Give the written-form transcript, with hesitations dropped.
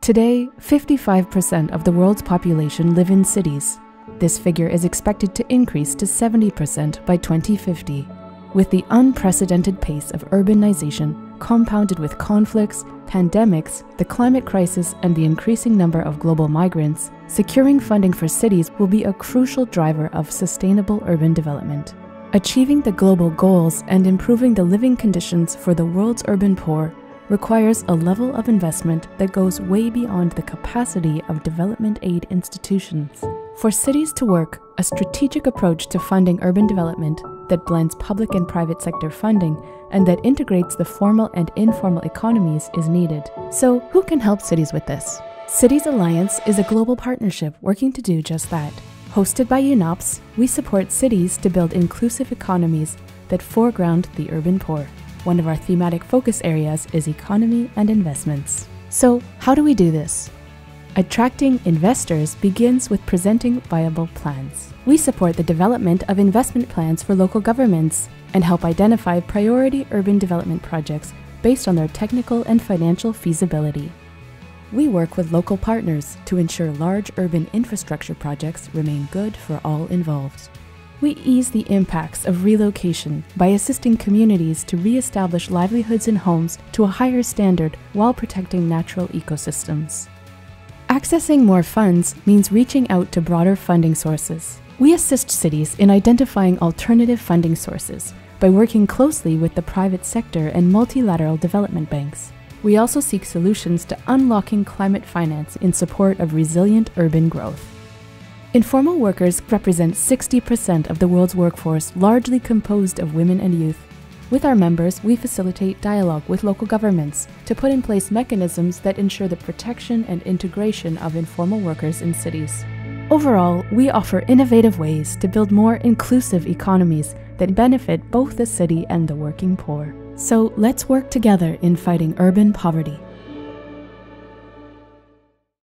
Today, 55% of the world's population live in cities. This figure is expected to increase to 70% by 2050. With the unprecedented pace of urbanization, compounded with conflicts, pandemics, the climate crisis, and the increasing number of global migrants, securing funding for cities will be a crucial driver of sustainable urban development. Achieving the global goals and improving the living conditions for the world's urban poor requires a level of investment that goes way beyond the capacity of development aid institutions. For cities to work, a strategic approach to funding urban development that blends public and private sector funding and that integrates the formal and informal economies is needed. So, who can help cities with this? Cities Alliance is a global partnership working to do just that. Hosted by UNOPS, we support cities to build inclusive economies that foreground the urban poor. One of our thematic focus areas is economy and investments. So, how do we do this? Attracting investors begins with presenting viable plans. We support the development of investment plans for local governments and help identify priority urban development projects based on their technical and financial feasibility. We work with local partners to ensure large urban infrastructure projects remain good for all involved. We ease the impacts of relocation by assisting communities to re-establish livelihoods and homes to a higher standard while protecting natural ecosystems. Accessing more funds means reaching out to broader funding sources. We assist cities in identifying alternative funding sources by working closely with the private sector and multilateral development banks. We also seek solutions to unlocking climate finance in support of resilient urban growth. Informal workers represent 60% of the world's workforce, largely composed of women and youth. With our members, we facilitate dialogue with local governments to put in place mechanisms that ensure the protection and integration of informal workers in cities. Overall, we offer innovative ways to build more inclusive economies that benefit both the city and the working poor. So let's work together in fighting urban poverty.